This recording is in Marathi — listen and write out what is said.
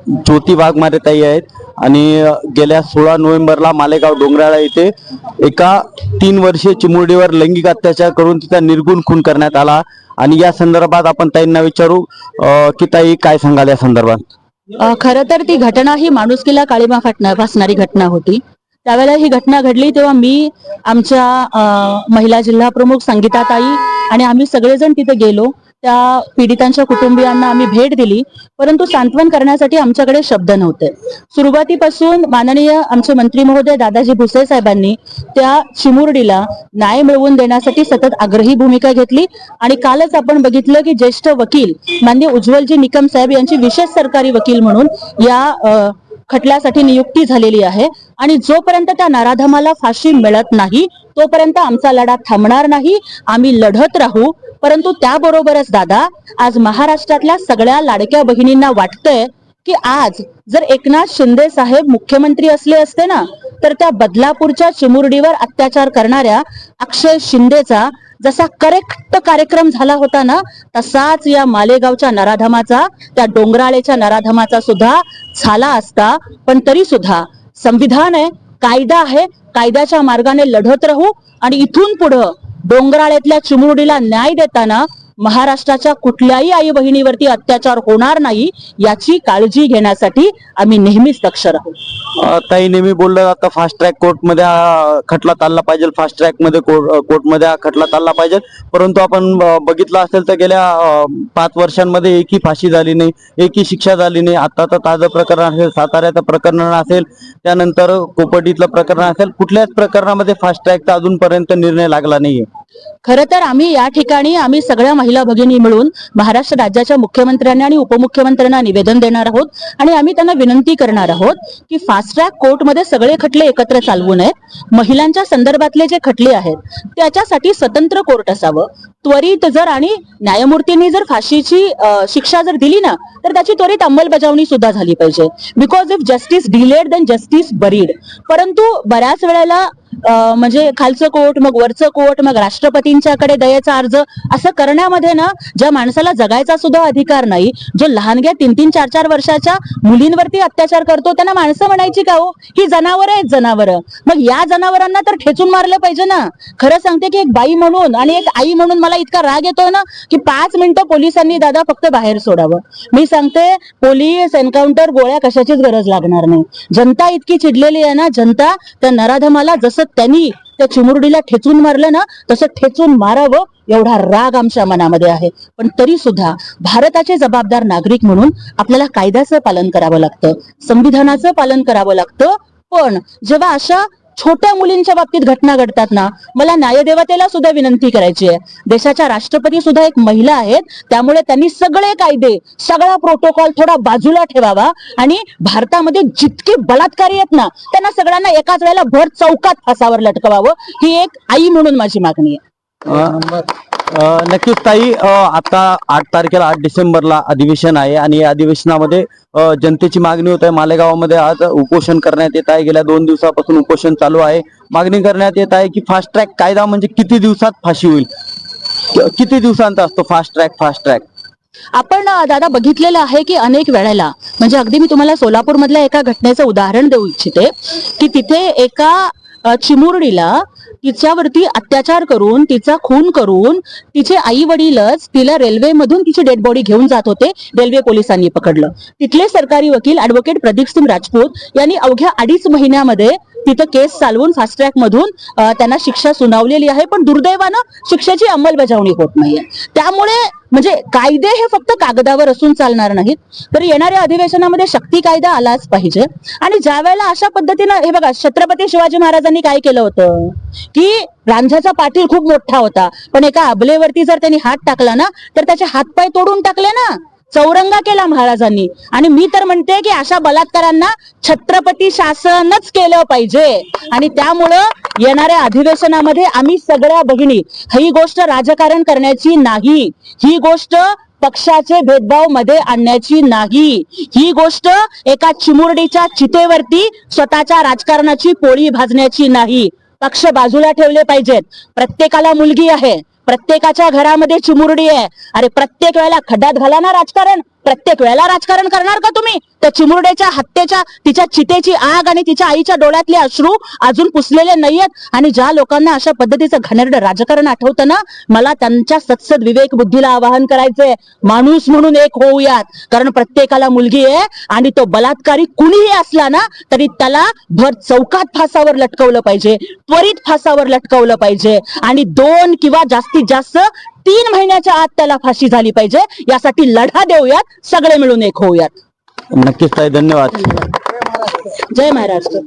ज्योती वाघमारे ताई आहेत आणि गेल्या 16 नोव्हेंबरला मालेगाव डोंगराळा येथे एका 3 वर्षीय चिमुरडीवर लैंगिक अत्याचार करून तिचा निर्गुण खून करण्यात आला आणि या संदर्भात आपण ताईंना विचारू की ताई काय सांगाल या संदर्भात। खरं तर ती घटना ही माणुसकीला काळीमा फासणारी घटना होती। त्यावेळेला ही घटना घडली तेव्हा मी आमच्या महिला जिल्हा प्रमुख संगीताताई आणि आम्ही सगळेजण तिथे गेलो। त्या पीडितांच्या कुटुंबियांना आम्ही भेट दिली, परंतु सांत्वन करण्यासाठी आमच्याकडे शब्द नव्हते। सुरुवातीपासून माननीय आमचे मंत्री महोदय दादाजी भुसे साहेबांनी त्या चिमुरडीला न्याय मिळवून देण्यासाठी सतत आग्रही भूमिका घेतली आणि कालच आपण बघितलं की ज्येष्ठ वकील माननीय उज्ज्वलजी निकम साहेब यांची विशेष सरकारी वकील म्हणून या खटल्यासाठी नियुक्ती झालेली आहे आणि जोपर्यंत त्या नराधमाला फाशी मिळत नाही तोपर्यंत आमचा लढा थांबणार नाही। आम्ही लढत राहू। परंतु त्याबरोबरच दादा, आज महाराष्ट्रातल्या सगळ्या लाडक्या बहिणींना वाटतंय की आज जर एकनाथ शिंदे साहेब मुख्यमंत्री असले असते ना, तर त्या बदलापूरच्या चिमुरडीवर अत्याचार करणाऱ्या अक्षय शिंदेचा जसा करेक्ट कार्यक्रम झाला होता ना, तसाच या मालेगावच्या नराधमाचा, त्या डोंगराळेच्या नराधमाचा सुद्धा झाला असता। पण तरी सुद्धा संविधान आहे, कायदा आहे, कायद्याच्या मार्गाने लढत राहू आणि इथून पुढं डोंगराळ्यातल्या चिमुरडीला न्याय देताना महाराष्ट्राच्या कुठल्याही आई बहिणीवरती अत्याचार होणार नाही याची काळजी घेण्यासाठी आम्ही नेहमीच दक्ष राहू। ताई नेहमी बोललं जातं फास्ट ट्रॅक कोर्टमध्ये खटला चालला पाहिजे, फास्ट ट्रॅक मध्ये कोर्टमध्ये खटला चालला पाहिजे, परंतु आपण बघितलं असेल तर गेल्या 5 वर्षांमध्ये एकही फाशी झाली नाही, एकही शिक्षा झाली नाही। आता तर ताजं प्रकरण असेल, साताऱ्याचं प्रकरण असेल, त्यानंतर कोपर्डीतलं प्रकरण असेल, कुठल्याच प्रकरणामध्ये फास्ट ट्रॅकचा अजूनपर्यंत निर्णय लागला नाहीये। खरं तर आम्ही या ठिकाणी आम्ही सगळ्या महिला भगिनी मिळून महाराष्ट्र राज्याच्या मुख्यमंत्र्यांना आणि उपमुख्यमंत्र्यांना निवेदन देणार आहोत आणि आम्ही त्यांना विनंती करणार आहोत की फास्ट ट्रॅक कोर्टमध्ये सगळे खटले एकत्र चालवू नयेत। महिलांच्या संदर्भातले जे खटले आहेत त्याच्यासाठी स्वतंत्र कोर्ट असावं। त्वरित जर आणि न्यायमूर्तींनी जर फाशीची शिक्षा जर दिली ना, तर त्याची त्वरित अंमलबजावणी सुद्धा झाली पाहिजे। Because if justice delayed then justice buried. परंतु बऱ्याच वेळेला म्हणजे खालचं कोर्ट, मग वरचं कोर्ट, मग राष्ट्रपतींच्याकडे दयेचा अर्ज, असं करण्यामध्ये ना ज्या माणसाला जगायचा सुद्धा अधिकार नाही, जो लहानग्या 3-3, 4-4 वर्षाच्या मुलींवरती अत्याचार करतो, त्यांना माणसं म्हणायची का हो? ही जनावर आहेत, जनावर। मग या जनावरांना तर ठेचून मारलं पाहिजे ना। खरं सांगते की एक बाई म्हणून आणि एक आई म्हणून मला इतका राग येतोय ना की 5 मिनिटं पोलिसांनी दादा फक्त बाहेर सोडावं। मी सांगते, पोलीस एन्काउंटर गोळ्या कशाचीच गरज लागणार नाही। जनता इतकी चिडलेली आहे ना, जनता त्या नराधमाला जसं त्यांनी त्या चिमुरडीला ठेचून मारलं ना तसं ठेचून मारावं एवढा राग आमच्या मनामध्ये आहे। पण तरी सुद्धा भारताचे जबाबदार नागरिक म्हणून आपल्याला कायद्याचं पालन करावं लागतं, संविधानाचं पालन करावं लागतं। पण जेव्हा अशा छोट्या मुलींच्या बाबतीत घटना घडतात ना, मला न्यायदेवतेला सुद्धा विनंती करायची आहे। देशाच्या राष्ट्रपती सुद्धा एक महिला आहेत, त्यामुळे त्यांनी सगळे कायदे, सगळा प्रोटोकॉल थोडा बाजूला ठेवावा आणि भारतामध्ये जितके बलात्कारी आहेत ना त्यांना सगळ्यांना एकाच वेळेला भर चौकात फासावर लटकवावं, ही एक आई म्हणून माझी मागणी आहे। नक्कीच ताई, आता 8 तारखेला 8 डिसेंबरला अधिवेशन आहे आणि या अधिवेशनामध्ये जनतेची मागणी होत आहे। मालेगावमध्ये आज उपोषण करण्यात येत आहे। गेल्या 2 दिवसापासून उपोषण चालू आहे। मागणी करण्यात येत आहे की फास्ट ट्रॅक कायदा म्हणजे किती दिवसात फाशी होईल, किती दिवसांचा असतो फास्ट ट्रॅक? आपण दादा बघितलेलं आहे की अनेक वेळेला, म्हणजे अगदी मी तुम्हाला सोलापूर मधल्या एका घटनेचं उदाहरण देऊ इच्छिते की तिथे एका चिमुरडीला तिच्यावरती अत्याचार करून, तिचा खून करून, तिचे आई वडीलच तिला रेल्वेमधून तिची डेड बॉडी घेऊन जात होते। रेल्वे पोलिसांनी पकडलं। तिथले सरकारी वकील ऍडव्होकेट प्रदीप सिंग राजपूत यांनी अवघ्या 2.5 महिन्यामध्ये तिथं केस चालवून फास्ट ट्रॅक मधून त्यांना शिक्षा सुनावलेली आहे। पण दुर्दैवानं शिक्षेची अंमलबजावणी होत नाहीये। त्यामुळे म्हणजे कायदे हे फक्त कागदावर असून चालणार नाहीत, तर येणाऱ्या अधिवेशनामध्ये शक्ती कायदा आलाच पाहिजे। आणि ज्या वेळेला अशा पद्धतीनं, हे बघा, छत्रपती शिवाजी महाराजांनी काय केलं होतं की रांझाचा पाटील खूप मोठा होता, पण एका अबलेवरती जर त्यांनी हात टाकला ना तर त्याचे हातपाय तोडून टाकले ना, चौरंगा केला महाराजांनी। आणि मी तर म्हणते की अशा बलात्कारांना छत्रपती शासनच केलं पाहिजे। आणि त्यामुळं येणाऱ्या अधिवेशनामध्ये आम्ही सगळ्या भगिनी, ही गोष्ट राजकारण करण्याची नाही, ही गोष्ट पक्षाचे भेदभाव मध्ये आणण्याची नाही, ही गोष्ट एका चिमुरडीच्या चितेवरती स्वतःच्या राजकारणाची पोळी भाजण्याची नाही। पक्ष बाजूला ठेवले पाहिजेत। प्रत्येकाला मुलगी आहे, प्रत्येकाच्या घरामध्ये चिमुरडी आहे. अरे प्रत्येक वेळेला खड्ड्यात घाला ना राजकारण, प्रत्येक वेळेला राजकारण करणार का तुम्ही? त्या चिमुरड्याच्या हत्येच्या, तिच्या चितेची आग आणि तिच्या आईच्या डोळ्यातले अश्रू अजून पुसलेले नाहीयेत. आणि ज्या लोकांना अशा पद्धतीचं घाणेरडं राजकारण आठवतं ना, मला त्यांच्या सत्सद विवेक बुद्धीला आवाहन करायचंय, माणूस म्हणून एक होऊयात. कारण प्रत्येकाला मुलगी आहे आणि तो बलात्कारी कुणीही असला ना तरी त्याला भर चौकात फासावर लटकवलं पाहिजे, त्वरित फासावर लटकवलं पाहिजे आणि 2 किंवा जास्तीत जास्त 3 महिन्याच्या आत त्याला फाशी झाली पाहिजे. यासाठी लढा देऊयात, सगळे मिळून एक होऊयात. नक्कीच ताई, धन्यवाद. जय महाराष्ट्र.